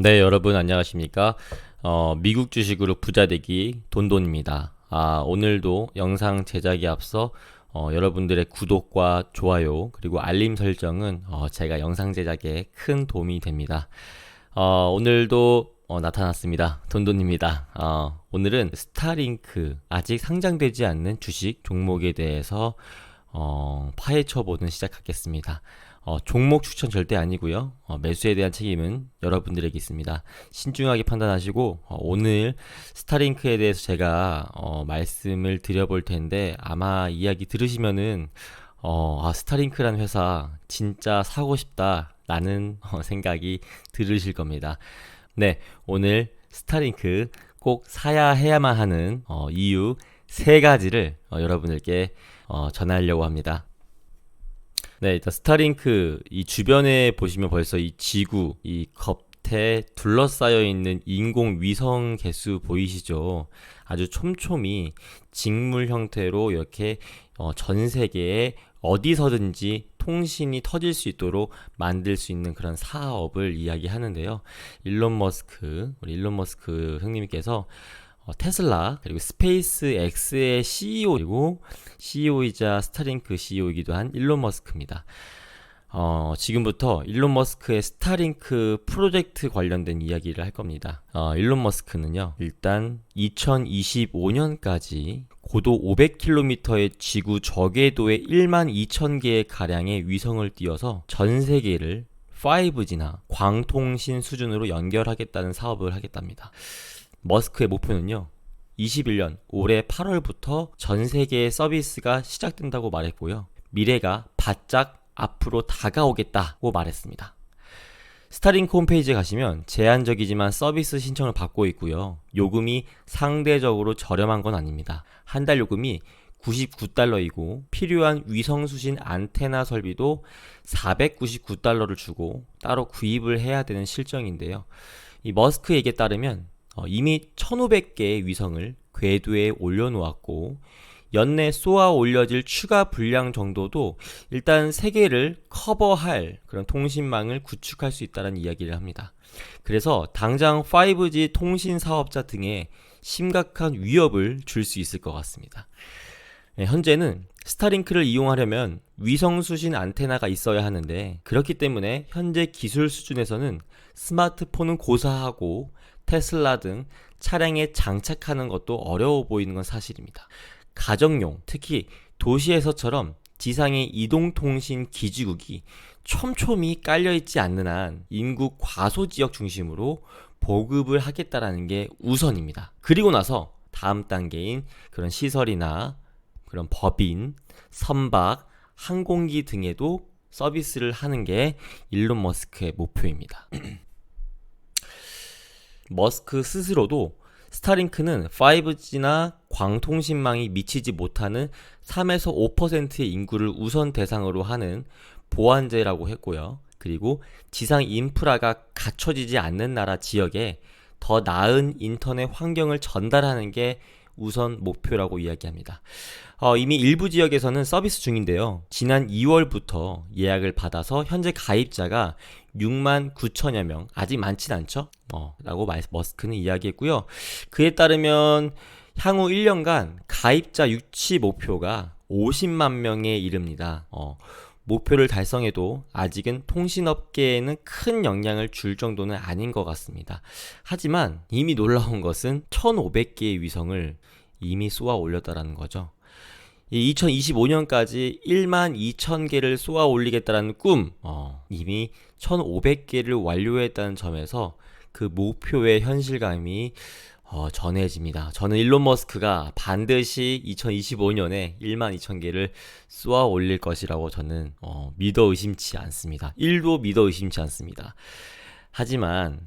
네, 여러분 안녕하십니까? 미국 주식으로 부자 되기 돈돈입니다. 오늘도 영상 제작에 앞서 여러분들의 구독과 좋아요 그리고 알림 설정은 제가 영상 제작에 큰 도움이 됩니다. 오늘도 나타났습니다. 돈돈입니다. 오늘은 스타링크 아직 상장되지 않는 주식 종목에 대해서 파헤쳐보는 시작하겠습니다. 종목 추천 절대 아니고요. 매수에 대한 책임은 여러분들에게 있습니다. 신중하게 판단하시고 오늘 스타링크에 대해서 제가 말씀을 드려볼 텐데 아마 이야기 들으시면은 스타링크라는 회사 진짜 사고 싶다 라는 생각이 들으실 겁니다. 네, 오늘 스타링크 꼭 사야 해야만 하는 이유 세 가지를 여러분들께 전하려고 합니다. 네, 일단 스타링크 이 주변에 보시면 벌써 이 지구, 이 겉에 둘러싸여 있는 인공 위성 개수 보이시죠? 아주 촘촘히 직물 형태로 이렇게 전 세계에 어디서든지 통신이 터질 수 있도록 만들 수 있는 그런 사업을 이야기하는데요. 우리 일론 머스크 형님께서 테슬라 그리고 스페이스 X의 CEO 그리고 CEO이자 스타링크 CEO이기도 한 일론 머스크입니다. 지금부터 일론 머스크의 스타링크 프로젝트 관련된 이야기를 할 겁니다. 일론 머스크는요, 일단 2025년까지 고도 500km의 지구 저궤도에 1만 2천 개의 가량의 위성을 띄워서 전 세계를 5G나 광통신 수준으로 연결하겠다는 사업을 하겠답니다. 머스크의 목표는요, 21년 올해 8월부터 전 세계의 서비스가 시작된다고 말했고요. 미래가 바짝 앞으로 다가오겠다고 말했습니다. 스타링크 홈페이지에 가시면 제한적이지만 서비스 신청을 받고 있고요. 요금이 상대적으로 저렴한 건 아닙니다. 한 달 요금이 $99이고 필요한 위성수신 안테나 설비도 $499를 주고 따로 구입을 해야 되는 실정인데요. 이 머스크 얘기에 따르면 이미 1500개의 위성을 궤도에 올려놓았고 연내 쏘아 올려질 추가 분량 정도도 일단 세계를 커버할 그런 통신망을 구축할 수 있다는 이야기를 합니다. 그래서 당장 5G 통신 사업자 등에 심각한 위협을 줄 수 있을 것 같습니다. 현재는 스타링크를 이용하려면 위성 수신 안테나가 있어야 하는데 그렇기 때문에 현재 기술 수준에서는 스마트폰은 고사하고 테슬라 등 차량에 장착하는 것도 어려워 보이는 건 사실입니다. 가정용, 특히 도시에서처럼 지상의 이동통신 기지국이 촘촘히 깔려있지 않는 한 인구 과소 지역 중심으로 보급을 하겠다라는 게 우선입니다. 그리고 나서 다음 단계인 그런 시설이나 그런 법인, 선박, 항공기 등에도 서비스를 하는 게 일론 머스크의 목표입니다. 머스크 스스로도 스타링크는 5G나 광통신망이 미치지 못하는 3에서 5%의 인구를 우선 대상으로 하는 보안제라고 했고요. 그리고 지상 인프라가 갖춰지지 않는 나라 지역에 더 나은 인터넷 환경을 전달하는 게 우선 목표라고 이야기합니다. 이미 일부 지역에서는 서비스 중인데요. 지난 2월부터 예약을 받아서 현재 가입자가 6만 9천여 명, 아직 많진 않죠? 라고 머스크는 이야기했고요. 그에 따르면 향후 1년간 가입자 유치 목표가 50만 명에 이릅니다. 목표를 달성해도 아직은 통신업계에는 큰 영향을 줄 정도는 아닌 것 같습니다. 하지만 이미 놀라운 것은 1,500개의 위성을 이미 쏘아 올렸다라는 거죠. 2025년까지 1만 2천 개를 쏘아 올리겠다라는 꿈, 이미 1,500개를 완료했다는 점에서 그 목표의 현실감이 전해집니다. 저는 일론 머스크가 반드시 2025년에 1만 2천 개를 쏘아 올릴 것이라고 저는 믿어 의심치 않습니다. 1도 믿어 의심치 않습니다. 하지만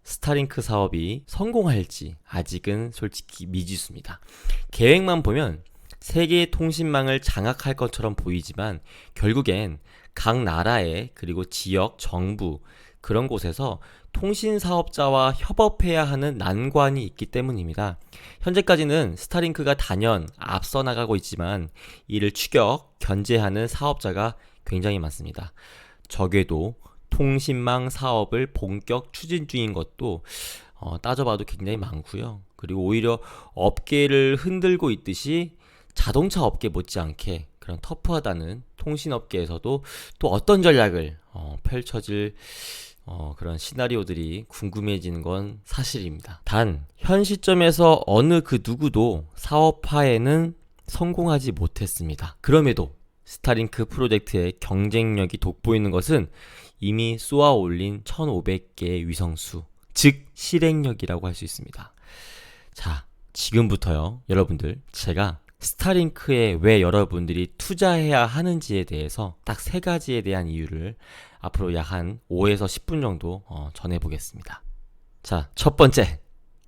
스타링크 사업이 성공할지 아직은 솔직히 미지수입니다. 계획만 보면 세계 통신망을 장악할 것처럼 보이지만 결국엔 각 나라의 그리고 지역, 정부 그런 곳에서 통신 사업자와 협업해야 하는 난관이 있기 때문입니다. 현재까지는 스타링크가 단연 앞서 나가고 있지만 이를 추격, 견제하는 사업자가 굉장히 많습니다. 저궤도, 통신망 사업을 본격 추진 중인 것도 따져봐도 굉장히 많고요. 그리고 오히려 업계를 흔들고 있듯이 자동차 업계 못지않게 그런 터프하다는 통신업계에서도 또 어떤 전략을 펼쳐질 그런 시나리오들이 궁금해지는 건 사실입니다. 단 현 시점에서 어느 그 누구도 사업화에는 성공하지 못했습니다. 그럼에도 스타링크 프로젝트의 경쟁력이 돋보이는 것은 이미 쏘아 올린 1500개의 위성수, 즉 실행력이라고 할 수 있습니다. 자, 지금부터요, 여러분들, 제가 스타링크에 왜 여러분들이 투자해야 하는지에 대해서 딱 3가지에 대한 이유를 앞으로 약 한 5에서 10분 정도 전해보겠습니다. 자, 첫 번째,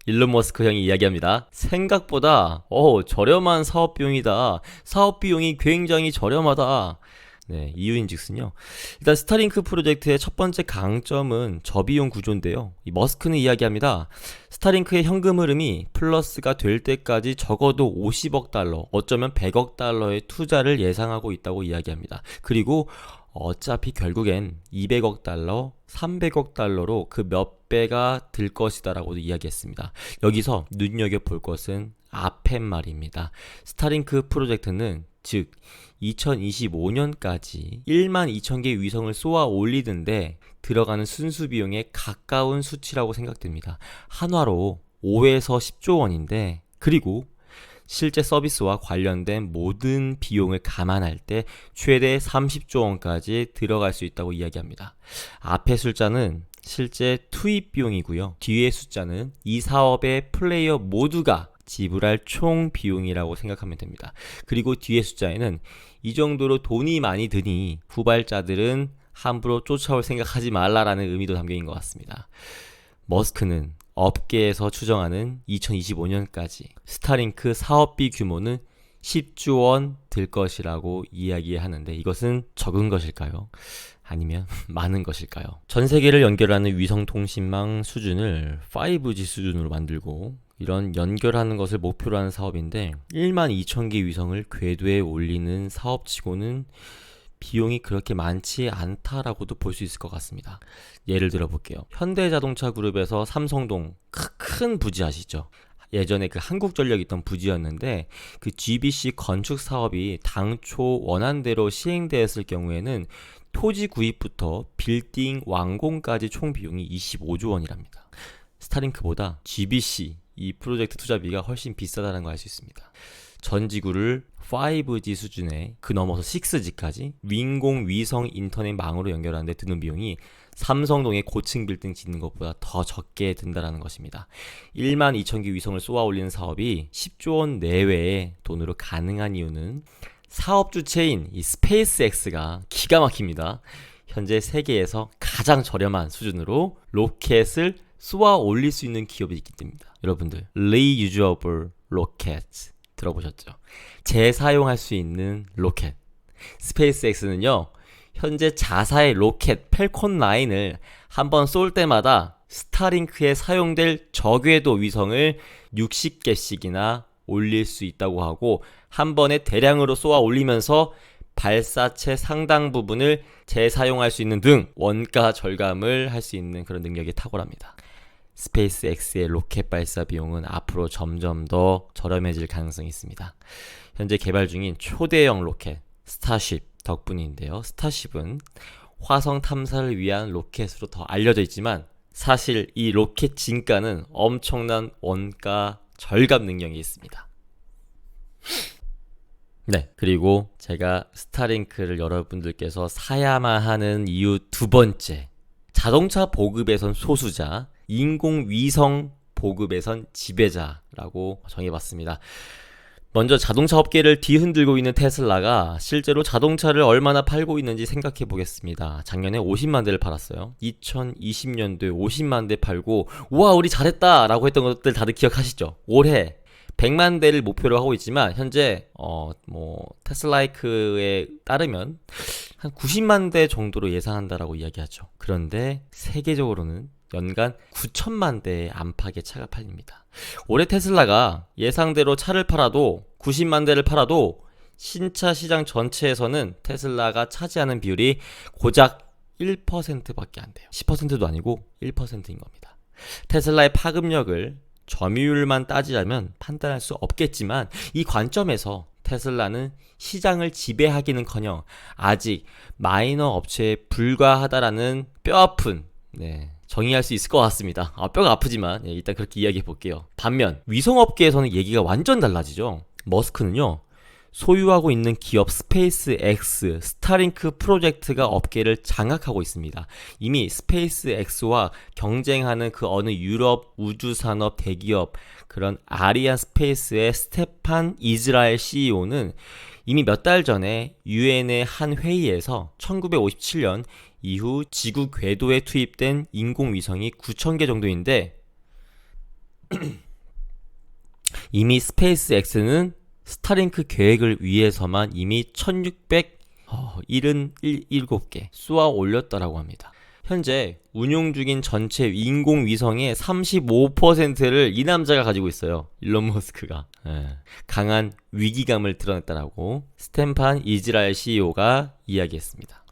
일론 머스크 형이 이야기합니다. 생각보다 저렴한 사업 비용이다. 사업 비용이 굉장히 저렴하다. 네, 이유인즉슨요. 일단 스타링크 프로젝트의 첫 번째 강점은 저비용 구조인데요. 이 머스크는 이야기합니다. 스타링크의 현금 흐름이 플러스가 될 때까지 적어도 50억 달러, 어쩌면 100억 달러의 투자를 예상하고 있다고 이야기합니다. 그리고 어차피 결국엔 200억 달러, 300억 달러로 그 몇 배가 들 것이다라고도 이야기했습니다. 여기서 눈여겨볼 것은 앞에 말입니다. 스타링크 프로젝트는 즉 2025년까지 12,000개 위성을 쏘아 올리는데 들어가는 순수 비용에 가까운 수치라고 생각됩니다. 한화로 5에서 10조 원인데, 그리고 실제 서비스와 관련된 모든 비용을 감안할 때 최대 30조 원까지 들어갈 수 있다고 이야기합니다. 앞의 숫자는 실제 투입 비용이고요. 뒤의 숫자는 이 사업의 플레이어 모두가 지불할 총 비용이라고 생각하면 됩니다. 그리고 뒤의 숫자에는 이 정도로 돈이 많이 드니 후발자들은 함부로 쫓아올 생각하지 말라라는 의미도 담겨 있는 것 같습니다. 머스크는 업계에서 추정하는 2025년까지 스타링크 사업비 규모는 10조 원 들 것이라고 이야기하는데, 이것은 적은 것일까요? 아니면 많은 것일까요? 전 세계를 연결하는 위성통신망 수준을 5G 수준으로 만들고 이런 연결하는 것을 목표로 하는 사업인데 12,000개 위성을 궤도에 올리는 사업치고는 비용이 그렇게 많지 않다라고도 볼 수 있을 것 같습니다. 예를 들어 볼게요. 현대자동차 그룹에서 삼성동 큰 부지 아시죠? 예전에 그 한국전력 있던 부지였는데 그 GBC 건축 사업이 당초 원안대로 시행되었을 경우에는 토지 구입부터 빌딩 완공까지 총 비용이 25조 원이랍니다. 스타링크보다 GBC 이 프로젝트 투자비가 훨씬 비싸다는 걸 알 수 있습니다. 전 지구를 5G 수준의 그 넘어서 6G까지 윈공 위성 인터넷 망으로 연결하는데 드는 비용이 삼성동의 고층 빌딩 짓는 것보다 더 적게 든다는 것입니다. 12,000개 위성을 쏘아 올리는 사업이 10조 원 내외의 돈으로 가능한 이유는 사업 주체인 이 스페이스X가 기가 막힙니다. 현재 세계에서 가장 저렴한 수준으로 로켓을 쏘아 올릴 수 있는 기업이 있기 때문입니다. 여러분들, Reusable Rocket 들어보셨죠? 재사용할 수 있는 로켓. 스페이스X는요, 현재 자사의 로켓 펠콘 9을 한번 쏠 때마다 스타링크에 사용될 저궤도 위성을 60개씩이나 올릴 수 있다고 하고, 한 번에 대량으로 쏘아 올리면서 발사체 상당 부분을 재사용할 수 있는 등 원가 절감을 할 수 있는 그런 능력이 탁월합니다. 스페이스X의 로켓 발사 비용은 앞으로 점점 더 저렴해질 가능성이 있습니다. 현재 개발 중인 초대형 로켓 스타쉽 덕분인데요. 스타쉽은 화성 탐사를 위한 로켓으로 더 알려져 있지만 사실 이 로켓 진가는 엄청난 원가 절감 능력이 있습니다. 네, 그리고 제가 스타링크를 여러분들께서 사야만 하는 이유 두 번째, 자동차 보급에선 소수자, 인공위성 보급에선 지배자라고 정해봤습니다. 먼저 자동차 업계를 뒤흔들고 있는 테슬라가 실제로 자동차를 얼마나 팔고 있는지 생각해 보겠습니다. 작년에 50만 대를 팔았어요. 2020년도에 50만 대 팔고 우와 우리 잘했다 라고 했던 것들 다들 기억하시죠? 올해 100만 대를 목표로 하고 있지만 현재 테슬라이크에 따르면 한 90만 대 정도로 예상한다라고 이야기하죠. 그런데 세계적으로는 연간 9천만 대의 안팎의 차가 팔립니다. 올해 테슬라가 예상대로 차를 팔아도 90만 대를 팔아도 신차 시장 전체에서는 테슬라가 차지하는 비율이 고작 1%밖에 안 돼요. 10%도 아니고 1%인 겁니다. 테슬라의 파급력을 점유율만 따지자면 판단할 수 없겠지만 이 관점에서 테슬라는 시장을 지배하기는커녕 아직 마이너 업체에 불과하다라는 뼈아픈 정의할 수 있을 것 같습니다. 뼈가 아프지만 일단 그렇게 이야기해 볼게요. 반면 위성업계에서는 얘기가 완전 달라지죠. 머스크는요, 소유하고 있는 기업 스페이스X, 스타링크 프로젝트가 업계를 장악하고 있습니다. 이미 스페이스X와 경쟁하는 그 어느 유럽 우주산업 대기업 그런 아리안 스페이스의 스테판 이즈라엘 CEO는 이미 몇 달 전에 유엔의 한 회의에서 1957년 이후 지구 궤도에 투입된 인공위성이 9,000개 정도인데 이미 스페이스X는 스타링크 계획을 위해서만 이미 1677개 쏘아 올렸다라고 합니다. 현재 운용 중인 전체 인공위성의 35%를 이 남자가 가지고 있어요. 일론 머스크가. 강한 위기감을 드러냈다라고 스테판 이즈라엘 CEO가 이야기했습니다.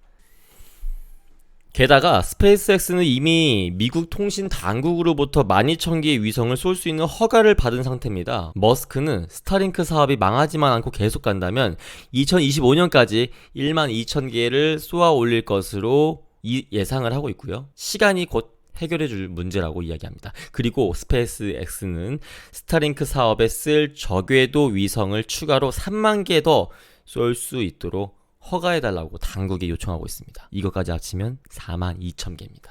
게다가 스페이스X는 이미 미국 통신 당국으로부터 12,000개의 위성을 쏠 수 있는 허가를 받은 상태입니다. 머스크는 스타링크 사업이 망하지만 않고 계속 간다면 2025년까지 12,000개를 쏘아 올릴 것으로 예상을 하고 있고요. 시간이 곧 해결해 줄 문제라고 이야기합니다. 그리고 스페이스X는 스타링크 사업에 쓸 저궤도 위성을 추가로 3만 개 더 쏠 수 있도록 허가해달라고 당국에 요청하고 있습니다. 이것까지 합치면 42,000개입니다.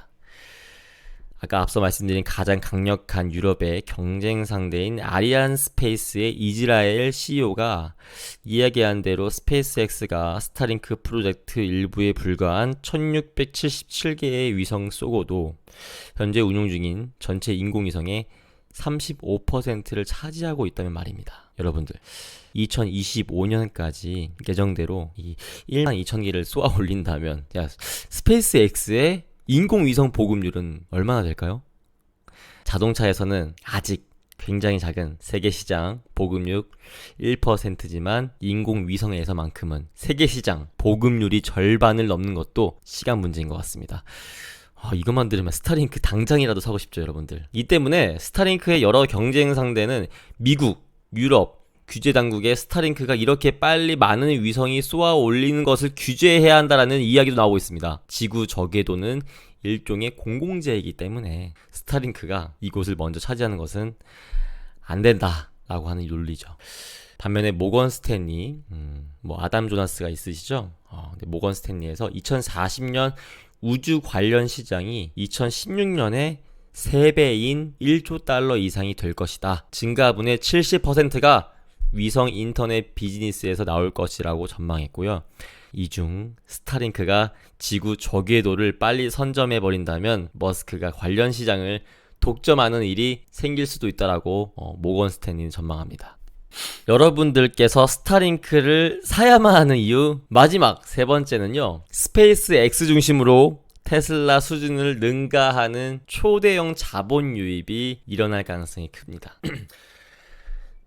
아까 앞서 말씀드린 가장 강력한 유럽의 경쟁 상대인 아리안 스페이스의 이즈라엘 CEO가 이야기한 대로 스페이스X가 스타링크 프로젝트 일부에 불과한 1677개의 위성 쏘고도 현재 운용 중인 전체 인공위성의 35%를 차지하고 있다는 말입니다. 여러분들 2025년까지 예정대로 이 12,000개를 쏘아 올린다면 스페이스X의 인공위성 보급률은 얼마나 될까요? 자동차에서는 아직 굉장히 작은 세계 시장 보급률 1%지만 인공위성에서만큼은 세계 시장 보급률이 절반을 넘는 것도 시간 문제인 것 같습니다. 이것만 들으면 스타링크 당장이라도 사고 싶죠, 여러분들. 이 때문에 스타링크의 여러 경쟁 상대는 미국, 유럽, 규제 당국에 스타링크가 이렇게 빨리 많은 위성이 쏘아 올리는 것을 규제해야 한다라는 이야기도 나오고 있습니다. 지구 저궤도는 일종의 공공재이기 때문에 스타링크가 이곳을 먼저 차지하는 것은 안 된다라고 하는 논리죠. 반면에 모건 스탠리, 아담 조나스가 있으시죠? 근데 모건 스탠리에서 2040년 우주 관련 시장이 2016년에 3배인 1조 달러 이상이 될 것이다. 증가분의 70%가 위성 인터넷 비즈니스에서 나올 것이라고 전망했고요. 이 중 스타링크가 지구 저궤도를 빨리 선점해버린다면 머스크가 관련 시장을 독점하는 일이 생길 수도 있다라고 모건 스탠리는 전망합니다. 여러분들께서 스타링크를 사야만 하는 이유 마지막 세 번째는요, 스페이스 X 중심으로 테슬라 수준을 능가하는 초대형 자본 유입이 일어날 가능성이 큽니다.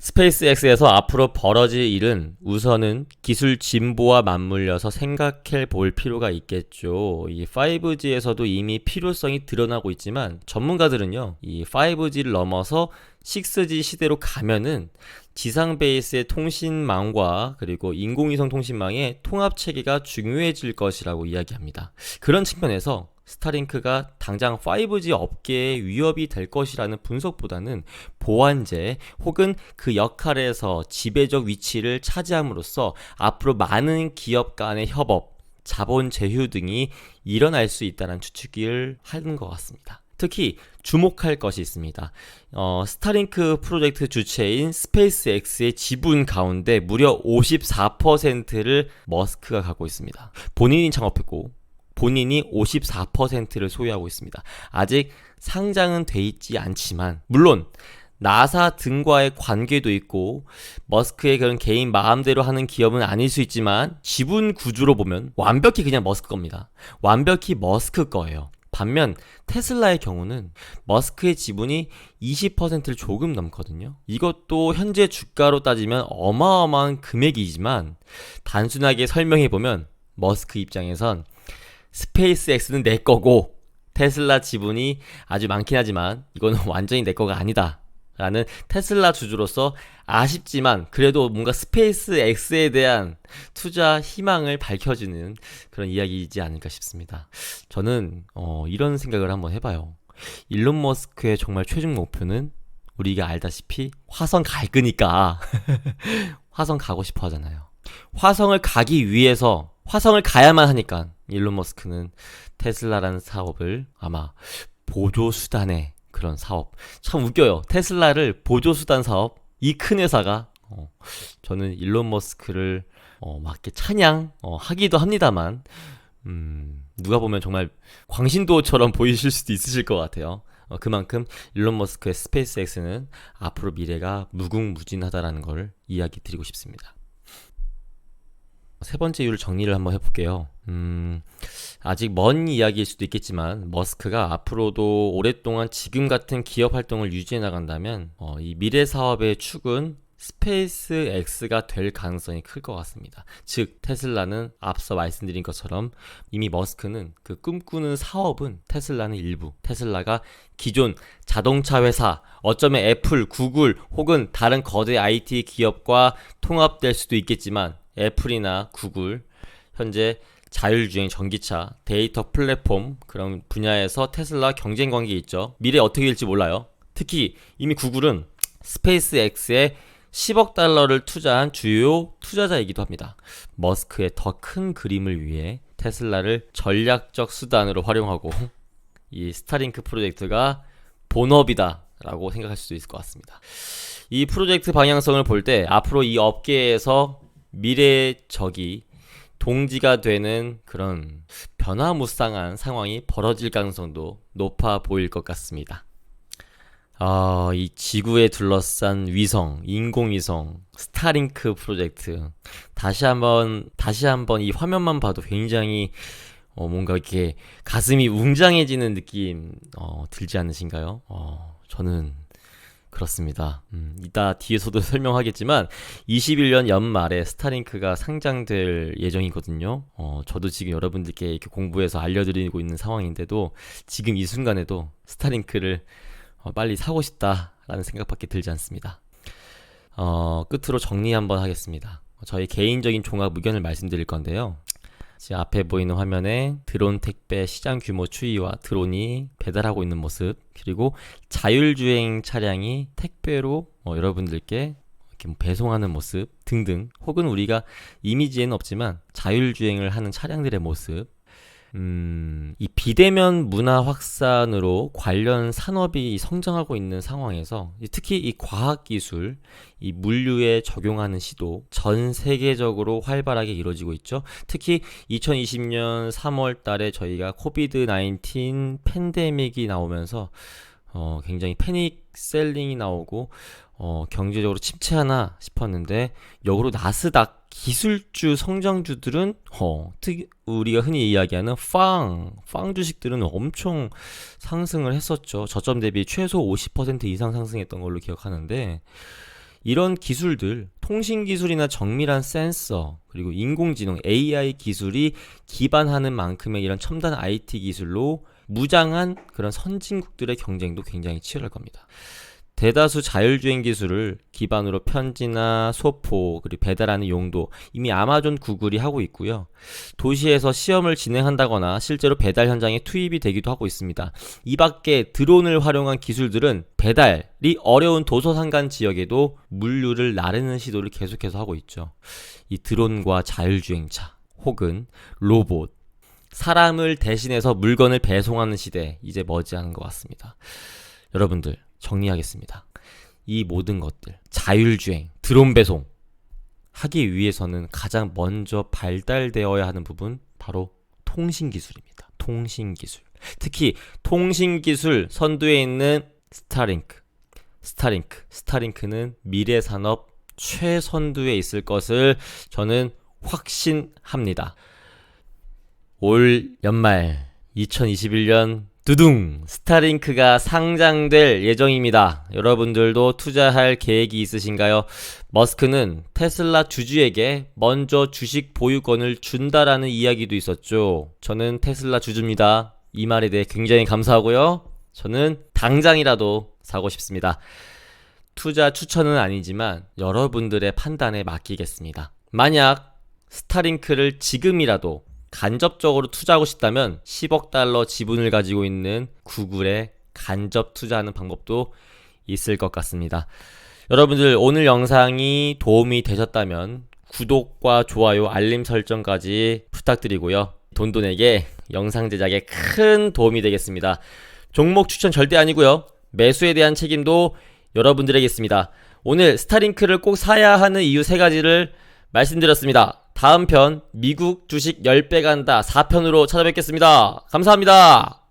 스페이스X에서 앞으로 벌어질 일은 우선은 기술 진보와 맞물려서 생각해 볼 필요가 있겠죠. 이 5G에서도 이미 필요성이 드러나고 있지만 전문가들은요, 이 5G를 넘어서 6G 시대로 가면은 지상 베이스의 통신망과 그리고 인공위성 통신망의 통합 체계가 중요해질 것이라고 이야기합니다. 그런 측면에서 스타링크가 당장 5G 업계에 위협이 될 것이라는 분석보다는 보완제 혹은 그 역할에서 지배적 위치를 차지함으로써 앞으로 많은 기업 간의 협업, 자본 제휴 등이 일어날 수 있다는 추측을 하는 것 같습니다. 특히 주목할 것이 있습니다. 스타링크 프로젝트 주체인 스페이스X의 지분 가운데 무려 54%를 머스크가 갖고 있습니다. 본인이 창업했고 본인이 54%를 소유하고 있습니다. 아직 상장은 돼 있지 않지만 물론 나사 등과의 관계도 있고 머스크의 그런 개인 마음대로 하는 기업은 아닐 수 있지만 지분 구조로 보면 완벽히 그냥 머스크 겁니다. 완벽히 머스크 거예요. 반면 테슬라의 경우는 머스크의 지분이 20%를 조금 넘거든요. 이것도 현재 주가로 따지면 어마어마한 금액이지만 단순하게 설명해보면 머스크 입장에선 스페이스X는 내 거고 테슬라 지분이 아주 많긴 하지만 이거는 완전히 내 거가 아니다 라는 테슬라 주주로서 아쉽지만 그래도 뭔가 스페이스X에 대한 투자 희망을 밝혀주는 그런 이야기이지 않을까 싶습니다. 저는 이런 생각을 한번 해봐요. 일론 머스크의 정말 최종 목표는 우리가 알다시피 화성 갈 거니까 화성 가고 싶어 하잖아요. 화성을 가기 위해서 화성을 가야만 하니까 일론 머스크는 테슬라라는 사업을 아마 보조수단의 그런 사업, 참 웃겨요. 테슬라를 보조수단 사업, 이 큰 회사가 저는 일론 머스크를 막 이렇게 하기도 합니다만 누가 보면 정말 광신도처럼 보이실 수도 있으실 것 같아요. 그만큼 일론 머스크의 스페이스X는 앞으로 미래가 무궁무진하다라는 걸 이야기 드리고 싶습니다. 세 번째 이유를 정리를 한번 해볼게요. 아직 먼 이야기일 수도 있겠지만 머스크가 앞으로도 오랫동안 지금 같은 기업 활동을 유지해 나간다면 이 미래 사업의 축은 스페이스X가 될 가능성이 클 것 같습니다. 즉 테슬라는 앞서 말씀드린 것처럼 이미 머스크는 그 꿈꾸는 사업은 테슬라는 일부, 테슬라가 기존 자동차 회사, 어쩌면 애플, 구글 혹은 다른 거대 IT 기업과 통합될 수도 있겠지만 애플이나 구글 현재 자율주행 전기차, 데이터 플랫폼 그런 분야에서 테슬라 경쟁 관계에 있죠. 미래 어떻게 될지 몰라요. 특히 이미 구글은 스페이스X에 10억 달러를 투자한 주요 투자자이기도 합니다. 머스크의 더 큰 그림을 위해 테슬라를 전략적 수단으로 활용하고 이 스타링크 프로젝트가 본업이다 라고 생각할 수도 있을 것 같습니다. 이 프로젝트 방향성을 볼 때 앞으로 이 업계에서 미래적이 동지가 되는 그런 변화무쌍한 상황이 벌어질 가능성도 높아 보일 것 같습니다. 이 지구에 둘러싼 위성, 인공위성, 스타링크 프로젝트 다시 한번 이 화면만 봐도 굉장히 뭔가 이렇게 가슴이 웅장해지는 느낌 들지 않으신가요? 저는 그렇습니다. 이따 뒤에서도 설명하겠지만 21년 연말에 스타링크가 상장될 예정이거든요. 저도 지금 여러분들께 이렇게 공부해서 알려드리고 있는 상황인데도 지금 이 순간에도 스타링크를 빨리 사고 싶다라는 생각밖에 들지 않습니다. 끝으로 정리 한번 하겠습니다. 저희 개인적인 종합 의견을 말씀드릴 건데요. 지금 앞에 보이는 화면에 드론 택배 시장 규모 추이와 드론이 배달하고 있는 모습, 그리고 자율주행 차량이 택배로 여러분들께 이렇게 배송하는 모습 등등, 혹은 우리가 이미지에는 없지만 자율주행을 하는 차량들의 모습, 이 비대면 문화 확산으로 관련 산업이 성장하고 있는 상황에서 특히 이 과학기술, 이 물류에 적용하는 시도 전 세계적으로 활발하게 이루어지고 있죠. 특히 2020년 3월 달에 저희가 코비드-19 팬데믹이 나오면서 굉장히 패닉 셀링이 나오고 경제적으로 침체하나 싶었는데 역으로 나스닥 기술주 성장주들은 우리가 흔히 이야기하는 빵 주식들은 엄청 상승을 했었죠. 저점 대비 최소 50% 이상 상승했던 걸로 기억하는데, 이런 기술들, 통신기술이나 정밀한 센서, 그리고 인공지능 AI 기술이 기반하는 만큼의 이런 첨단 IT 기술로 무장한 그런 선진국들의 경쟁도 굉장히 치열할 겁니다. 대다수 자율주행 기술을 기반으로 편지나 소포, 그리고 배달하는 용도 이미 아마존, 구글이 하고 있고요. 도시에서 시험을 진행한다거나 실제로 배달 현장에 투입이 되기도 하고 있습니다. 이 밖에 드론을 활용한 기술들은 배달이 어려운 도서산간 지역에도 물류를 나르는 시도를 계속해서 하고 있죠. 이 드론과 자율주행차 혹은 로봇, 사람을 대신해서 물건을 배송하는 시대, 이제 머지않은 것 같습니다. 여러분들, 정리하겠습니다. 이 모든 것들, 자율주행, 드론 배송 하기 위해서는 가장 먼저 발달되어야 하는 부분, 바로 통신기술입니다. 통신기술. 특히 통신기술 선두에 있는 스타링크는 미래산업 최선두에 있을 것을 저는 확신합니다. 올 연말 2021년 두둥! 스타링크가 상장될 예정입니다. 여러분들도 투자할 계획이 있으신가요? 머스크는 테슬라 주주에게 먼저 주식 보유권을 준다라는 이야기도 있었죠. 저는 테슬라 주주입니다. 이 말에 대해 굉장히 감사하고요. 저는 당장이라도 사고 싶습니다. 투자 추천은 아니지만 여러분들의 판단에 맡기겠습니다. 만약 스타링크를 지금이라도 간접적으로 투자하고 싶다면 10억 달러 지분을 가지고 있는 구글에 간접 투자하는 방법도 있을 것 같습니다. 여러분들 오늘 영상이 도움이 되셨다면 구독과 좋아요, 알림 설정까지 부탁드리고요. 돈돈에게 영상 제작에 큰 도움이 되겠습니다. 종목 추천 절대 아니고요. 매수에 대한 책임도 여러분들에게 있습니다. 오늘 스타링크를 꼭 사야 하는 이유 3가지를 말씀드렸습니다. 다음 편 미국 주식 10배 간다 4편으로 찾아뵙겠습니다. 감사합니다.